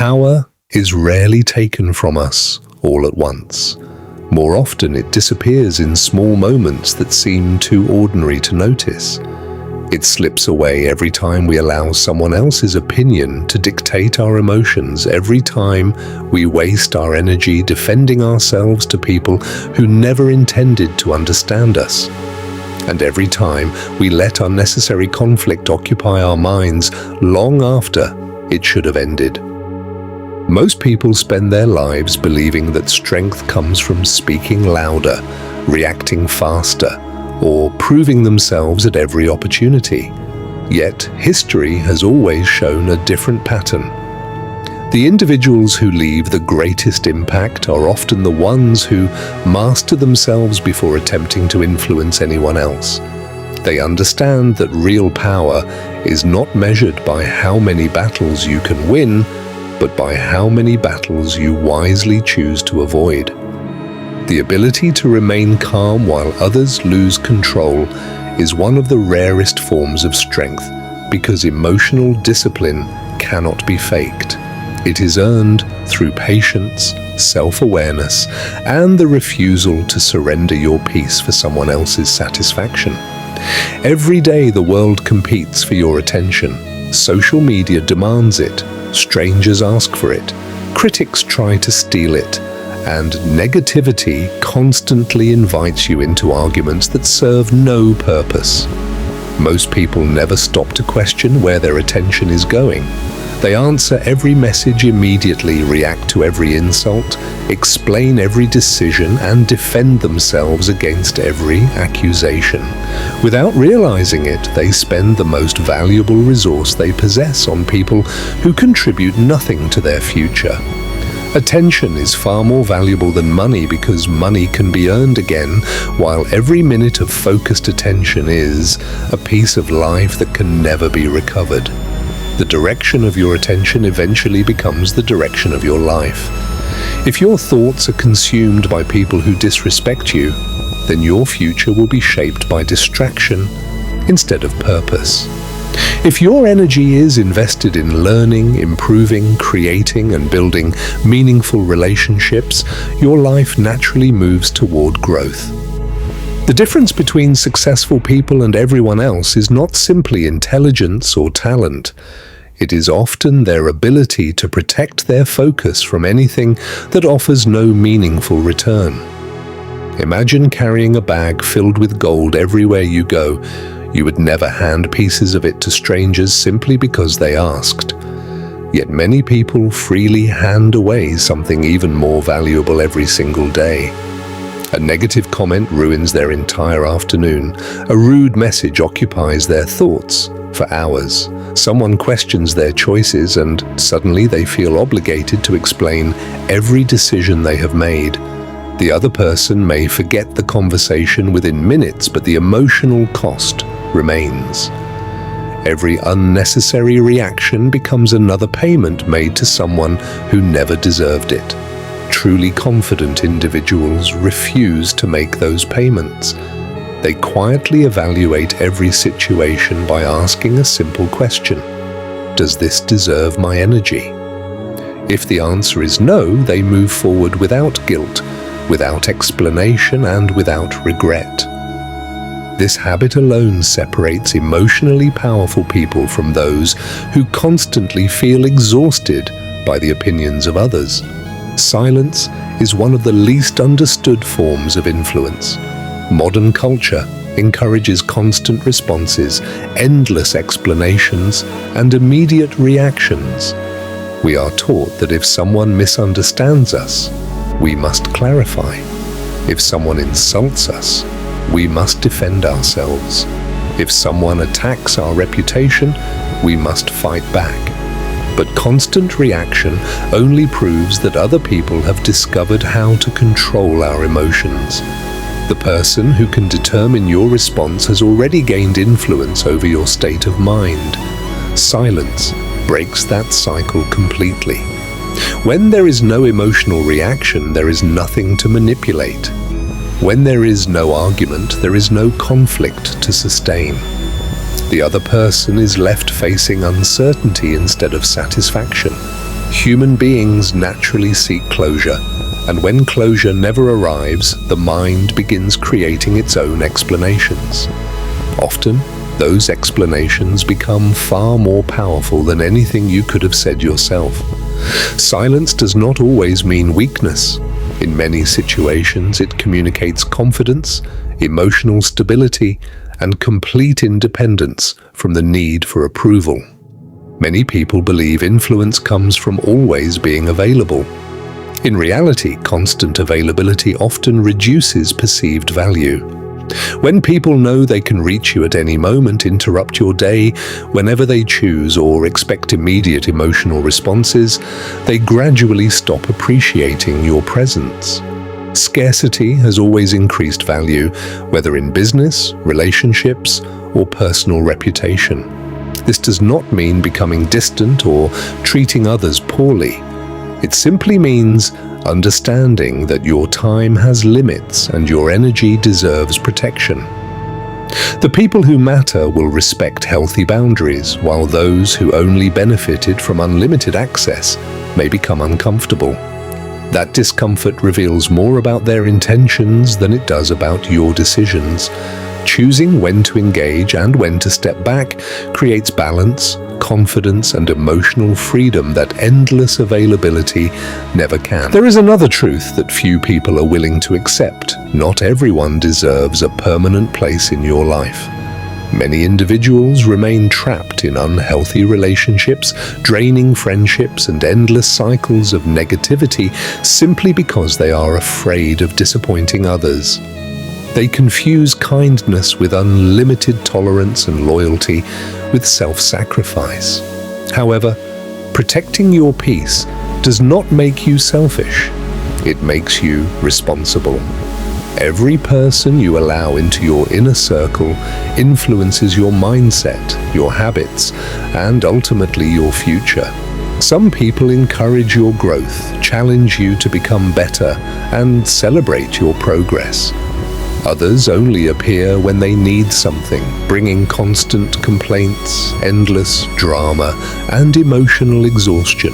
Power is rarely taken from us all at once. More often it disappears in small moments that seem too ordinary to notice. It slips away every time we allow someone else's opinion to dictate our emotions, every time we waste our energy defending ourselves to people who never intended to understand us, and every time we let unnecessary conflict occupy our minds long after it should have ended. Most people spend their lives believing that strength comes from speaking louder, reacting faster, or proving themselves at every opportunity. Yet, history has always shown a different pattern. The individuals who leave the greatest impact are often the ones who master themselves before attempting to influence anyone else. They understand that real power is not measured by how many battles you can win, but by how many battles you wisely choose to avoid. The ability to remain calm while others lose control is one of the rarest forms of strength because emotional discipline cannot be faked. It is earned through patience, self-awareness, and the refusal to surrender your peace for someone else's satisfaction. Every day the world competes for your attention. Social media demands it. Strangers ask for it. Critics try to steal it. And negativity constantly invites you into arguments that serve no purpose. Most people never stop to question where their attention is going. They answer every message immediately, react to every insult, explain every decision, and defend themselves against every accusation. Without realizing it, they spend the most valuable resource they possess on people who contribute nothing to their future. Attention is far more valuable than money because money can be earned again, while every minute of focused attention is a piece of life that can never be recovered. The direction of your attention eventually becomes the direction of your life. If your thoughts are consumed by people who disrespect you, then your future will be shaped by distraction instead of purpose. If your energy is invested in learning, improving, creating, and building meaningful relationships, your life naturally moves toward growth. The difference between successful people and everyone else is not simply intelligence or talent. It is often their ability to protect their focus from anything that offers no meaningful return. Imagine carrying a bag filled with gold everywhere you go. You would never hand pieces of it to strangers simply because they asked. Yet many people freely hand away something even more valuable every single day. A negative comment ruins their entire afternoon. A rude message occupies their thoughts for hours. Someone questions their choices and suddenly they feel obligated to explain every decision they have made. The other person may forget the conversation within minutes, but the emotional cost remains. Every unnecessary reaction becomes another payment made to someone who never deserved it. Truly confident individuals refuse to make those payments. They quietly evaluate every situation by asking a simple question: does this deserve my energy? If the answer is no, they move forward without guilt, without explanation, and without regret. This habit alone separates emotionally powerful people from those who constantly feel exhausted by the opinions of others. Silence is one of the least understood forms of influence. Modern culture encourages constant responses, endless explanations, and immediate reactions. We are taught that if someone misunderstands us, we must clarify. If someone insults us, we must defend ourselves. If someone attacks our reputation, we must fight back. But constant reaction only proves that other people have discovered how to control our emotions. The person who can determine your response has already gained influence over your state of mind. Silence breaks that cycle completely. When there is no emotional reaction, there is nothing to manipulate. When there is no argument, there is no conflict to sustain. The other person is left facing uncertainty instead of satisfaction. Human beings naturally seek closure, and when closure never arrives, the mind begins creating its own explanations. Often, those explanations become far more powerful than anything you could have said yourself. Silence does not always mean weakness. In many situations, it communicates confidence, emotional stability, and complete independence from the need for approval. Many people believe influence comes from always being available. In reality, constant availability often reduces perceived value. When people know they can reach you at any moment, interrupt your day whenever they choose, or expect immediate emotional responses, they gradually stop appreciating your presence. Scarcity has always increased value, whether in business, relationships, or personal reputation. This does not mean becoming distant or treating others poorly. It simply means understanding that your time has limits and your energy deserves protection. The people who matter will respect healthy boundaries, while those who only benefited from unlimited access may become uncomfortable. That discomfort reveals more about their intentions than it does about your decisions. Choosing when to engage and when to step back creates balance, confidence, and emotional freedom that endless availability never can. There is another truth that few people are willing to accept. Not everyone deserves a permanent place in your life. Many individuals remain trapped in unhealthy relationships, draining friendships, and endless cycles of negativity simply because they are afraid of disappointing others. They confuse kindness with unlimited tolerance and loyalty with self-sacrifice. However, protecting your peace does not make you selfish. It makes you responsible. Every person you allow into your inner circle influences your mindset, your habits, and ultimately your future. Some people encourage your growth, challenge you to become better, and celebrate your progress. Others only appear when they need something, bringing constant complaints, endless drama, and emotional exhaustion.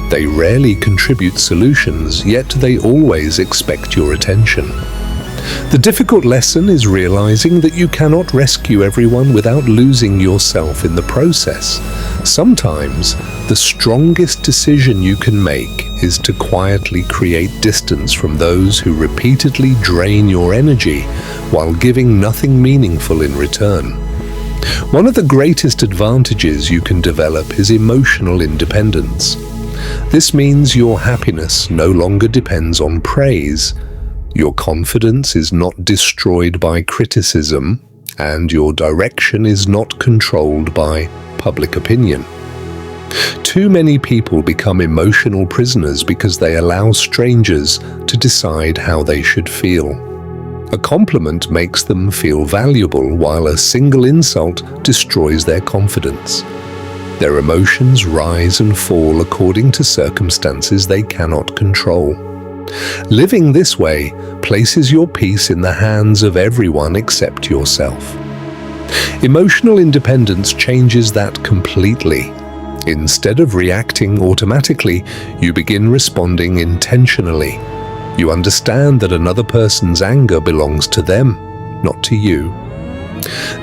They rarely contribute solutions, yet they always expect your attention. The difficult lesson is realizing that you cannot rescue everyone without losing yourself in the process. Sometimes, the strongest decision you can make is to quietly create distance from those who repeatedly drain your energy while giving nothing meaningful in return. One of the greatest advantages you can develop is emotional independence. This means your happiness no longer depends on praise. Your confidence is not destroyed by criticism, and your direction is not controlled by public opinion. Too many people become emotional prisoners because they allow strangers to decide how they should feel. A compliment makes them feel valuable, while a single insult destroys their confidence. Their emotions rise and fall according to circumstances they cannot control. Living this way places your peace in the hands of everyone except yourself. Emotional independence changes that completely. Instead of reacting automatically, you begin responding intentionally. You understand that another person's anger belongs to them, not to you.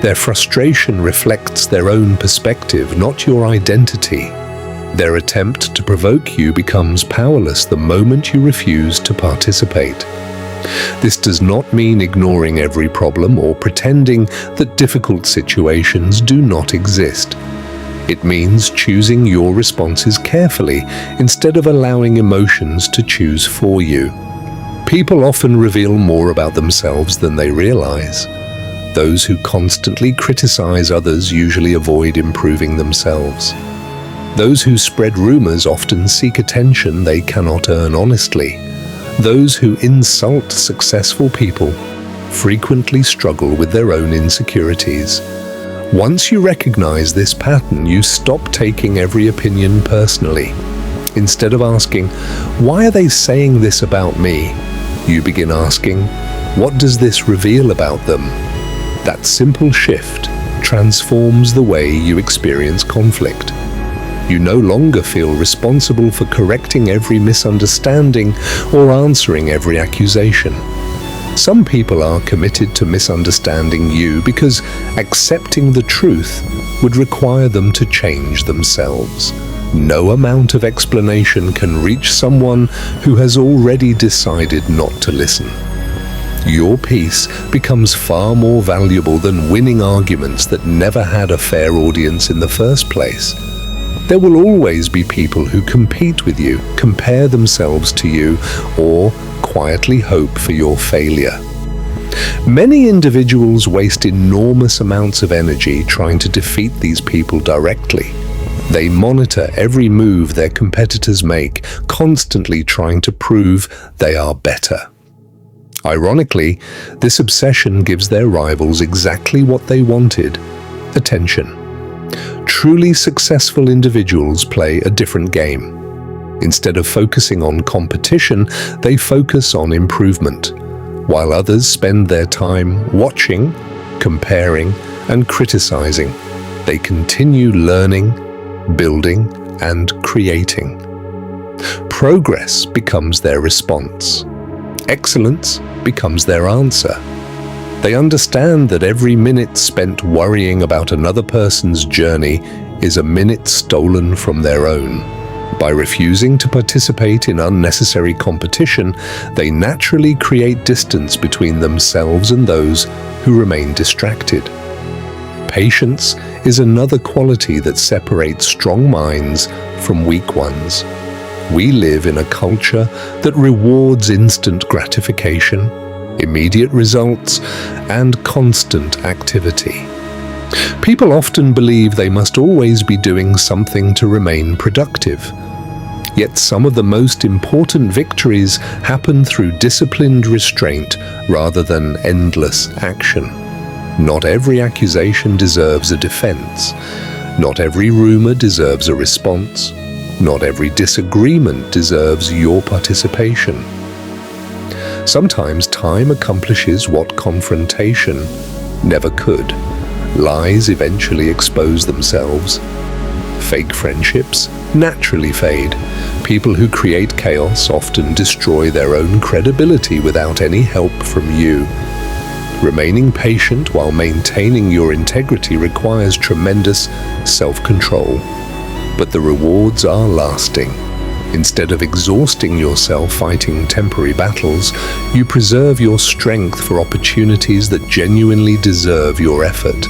Their frustration reflects their own perspective, not your identity. Their attempt to provoke you becomes powerless the moment you refuse to participate. This does not mean ignoring every problem or pretending that difficult situations do not exist. It means choosing your responses carefully instead of allowing emotions to choose for you. People often reveal more about themselves than they realize. Those who constantly criticize others usually avoid improving themselves. Those who spread rumors often seek attention they cannot earn honestly. Those who insult successful people frequently struggle with their own insecurities. Once you recognize this pattern, you stop taking every opinion personally. Instead of asking, "Why are they saying this about me?" you begin asking, "What does this reveal about them?" That simple shift transforms the way you experience conflict. You no longer feel responsible for correcting every misunderstanding or answering every accusation. Some people are committed to misunderstanding you because accepting the truth would require them to change themselves. No amount of explanation can reach someone who has already decided not to listen. Your peace becomes far more valuable than winning arguments that never had a fair audience in the first place. There will always be people who compete with you, compare themselves to you, or quietly hope for your failure. Many individuals waste enormous amounts of energy trying to defeat these people directly. They monitor every move their competitors make, constantly trying to prove they are better. Ironically, this obsession gives their rivals exactly what they wanted: attention. Truly successful individuals play a different game. Instead of focusing on competition, they focus on improvement. While others spend their time watching, comparing, and criticizing, they continue learning, building, and creating. Progress becomes their response. Excellence becomes their answer. They understand that every minute spent worrying about another person's journey is a minute stolen from their own. By refusing to participate in unnecessary competition, they naturally create distance between themselves and those who remain distracted. Patience is another quality that separates strong minds from weak ones. We live in a culture that rewards instant gratification, immediate results, and constant activity. People often believe they must always be doing something to remain productive. Yet some of the most important victories happen through disciplined restraint rather than endless action. Not every accusation deserves a defense. Not every rumor deserves a response. Not every disagreement deserves your participation. Sometimes time accomplishes what confrontation never could. Lies eventually expose themselves. Fake friendships naturally fade. People who create chaos often destroy their own credibility without any help from you. Remaining patient while maintaining your integrity requires tremendous self-control, but the rewards are lasting. Instead of exhausting yourself fighting temporary battles, you preserve your strength for opportunities that genuinely deserve your effort.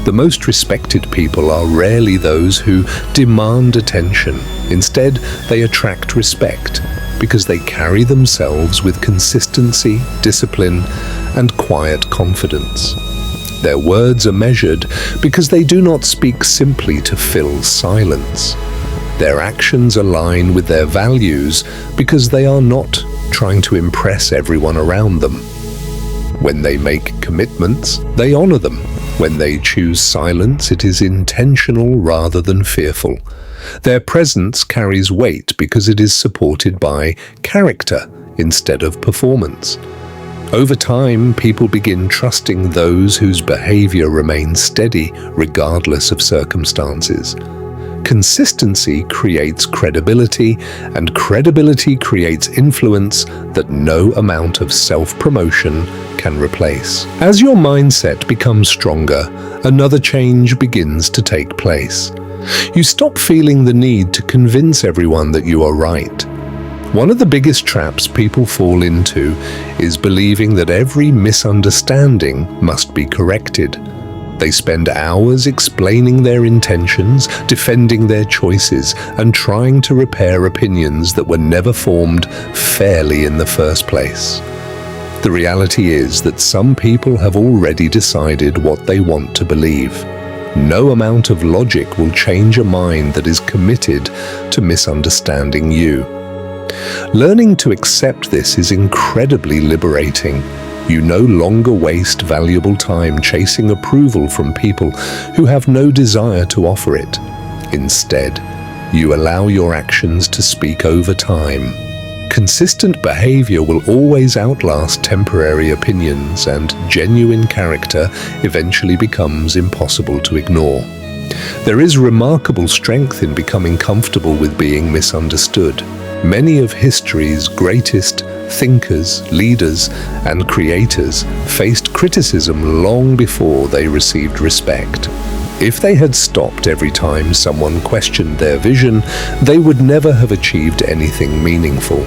The most respected people are rarely those who demand attention. Instead, they attract respect because they carry themselves with consistency, discipline, and quiet confidence. Their words are measured because they do not speak simply to fill silence. Their actions align with their values because they are not trying to impress everyone around them. When they make commitments, they honor them. When they choose silence, it is intentional rather than fearful. Their presence carries weight because it is supported by character instead of performance. Over time, people begin trusting those whose behavior remains steady regardless of circumstances. Consistency creates credibility, and credibility creates influence that no amount of self-promotion can replace. As your mindset becomes stronger, another change begins to take place. You stop feeling the need to convince everyone that you are right. One of the biggest traps people fall into is believing that every misunderstanding must be corrected. They spend hours explaining their intentions, defending their choices, and trying to repair opinions that were never formed fairly in the first place. The reality is that some people have already decided what they want to believe. No amount of logic will change a mind that is committed to misunderstanding you. Learning to accept this is incredibly liberating. You no longer waste valuable time chasing approval from people who have no desire to offer it. Instead, you allow your actions to speak over time. Consistent behavior will always outlast temporary opinions, and genuine character eventually becomes impossible to ignore. There is remarkable strength in becoming comfortable with being misunderstood. Many of history's greatest thinkers, leaders, and creators faced criticism long before they received respect. If they had stopped every time someone questioned their vision, they would never have achieved anything meaningful.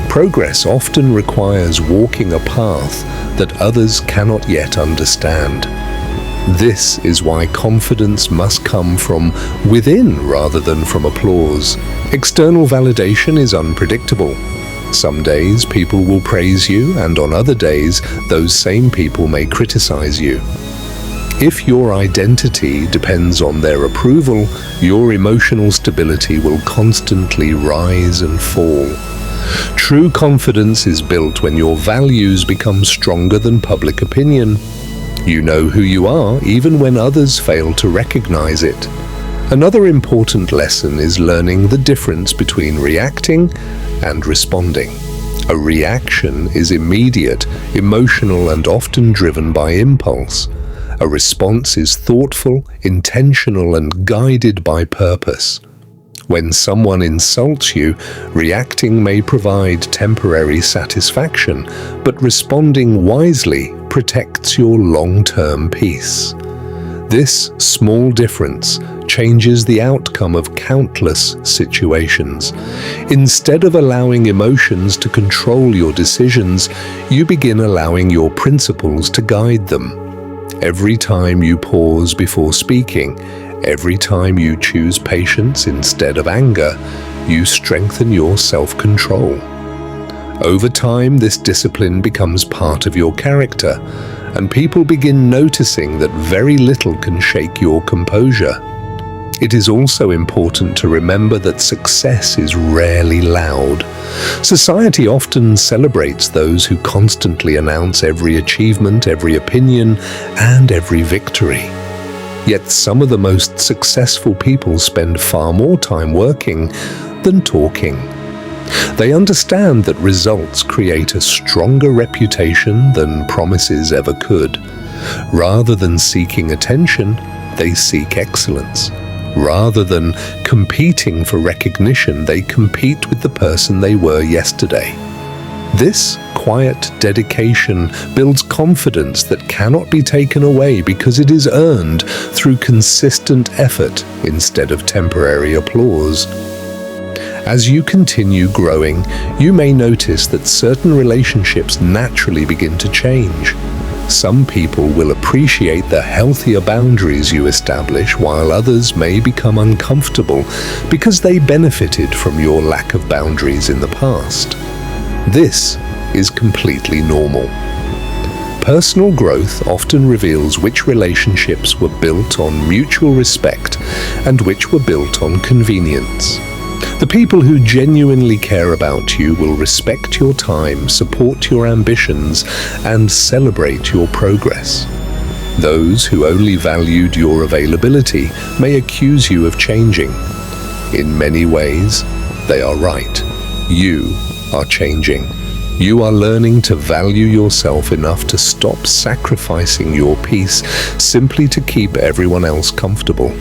Progress often requires walking a path that others cannot yet understand. This is why confidence must come from within rather than from applause. External validation is unpredictable. Some days people will praise you, and on other days those same people may criticize you. If your identity depends on their approval, your emotional stability will constantly rise and fall. True confidence is built when your values become stronger than public opinion. You know who you are even when others fail to recognize it. Another important lesson is learning the difference between reacting and responding. A reaction is immediate, emotional, and often driven by impulse. A response is thoughtful, intentional, and guided by purpose. When someone insults you, reacting may provide temporary satisfaction, but responding wisely protects your long-term peace. This small difference changes the outcome of countless situations. Instead of allowing emotions to control your decisions, you begin allowing your principles to guide them. Every time you pause before speaking, every time you choose patience instead of anger, you strengthen your self-control. Over time, this discipline becomes part of your character, and people begin noticing that very little can shake your composure. It is also important to remember that success is rarely loud. Society often celebrates those who constantly announce every achievement, every opinion, and every victory. Yet some of the most successful people spend far more time working than talking. They understand that results create a stronger reputation than promises ever could. Rather than seeking attention, they seek excellence. Rather than competing for recognition, they compete with the person they were yesterday. This quiet dedication builds confidence that cannot be taken away because it is earned through consistent effort instead of temporary applause. As you continue growing, you may notice that certain relationships naturally begin to change. Some people will appreciate the healthier boundaries you establish, while others may become uncomfortable because they benefited from your lack of boundaries in the past. This is completely normal. Personal growth often reveals which relationships were built on mutual respect and which were built on convenience. The people who genuinely care about you will respect your time, support your ambitions, and celebrate your progress. Those who only valued your availability may accuse you of changing. In many ways, they are right. You are changing. You are learning to value yourself enough to stop sacrificing your peace simply to keep everyone else comfortable.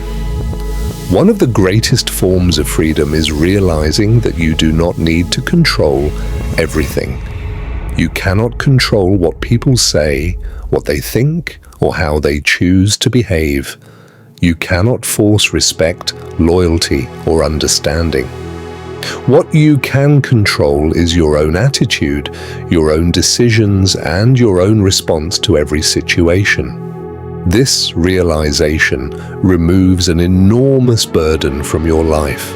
One of the greatest forms of freedom is realizing that you do not need to control everything. You cannot control what people say, what they think, or how they choose to behave. You cannot force respect, loyalty, or understanding. What you can control is your own attitude, your own decisions, and your own response to every situation. This realization removes an enormous burden from your life.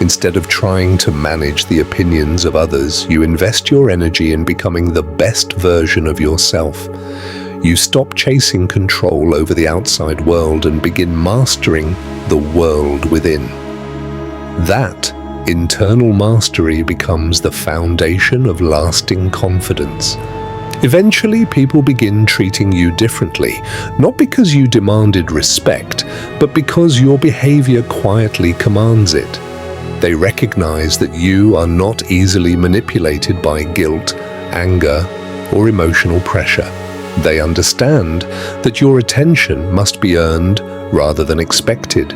Instead of trying to manage the opinions of others, you invest your energy in becoming the best version of yourself. You stop chasing control over the outside world and begin mastering the world within. That internal mastery becomes the foundation of lasting confidence. Eventually, people begin treating you differently, not because you demanded respect, but because your behavior quietly commands it. They recognize that you are not easily manipulated by guilt, anger, or emotional pressure. They understand that your attention must be earned rather than expected.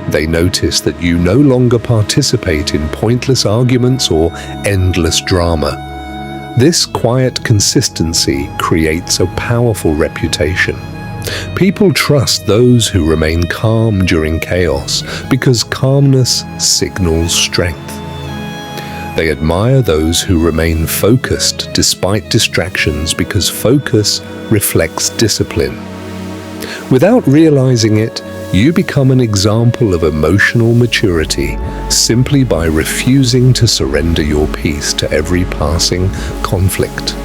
They notice that you no longer participate in pointless arguments or endless drama. This quiet consistency creates a powerful reputation. People trust those who remain calm during chaos because calmness signals strength. They admire those who remain focused despite distractions because focus reflects discipline. Without realizing it, you become an example of emotional maturity simply by refusing to surrender your peace to every passing conflict.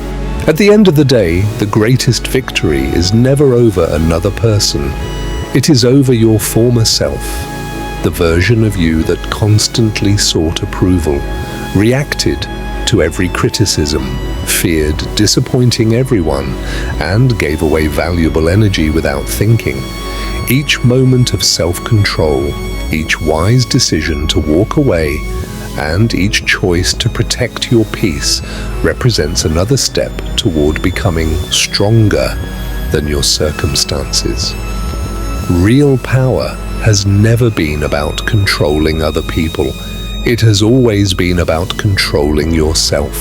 At the end of the day, the greatest victory is never over another person. It is over your former self, the version of you that constantly sought approval, reacted to every criticism, feared disappointing everyone, and gave away valuable energy without thinking. Each moment of self-control, each wise decision to walk away, and each choice to protect your peace represents another step toward becoming stronger than your circumstances. Real power has never been about controlling other people. It has always been about controlling yourself.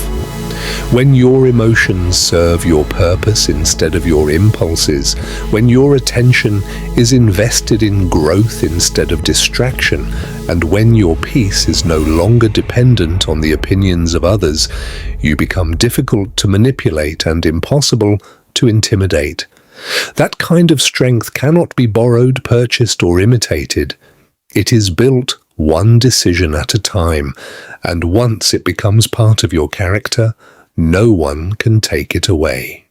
When your emotions serve your purpose instead of your impulses, when your attention is invested in growth instead of distraction, and when your peace is no longer dependent on the opinions of others, you become difficult to manipulate and impossible to intimidate. That kind of strength cannot be borrowed, purchased, or imitated. It is built one decision at a time, and once it becomes part of your character, no one can take it away.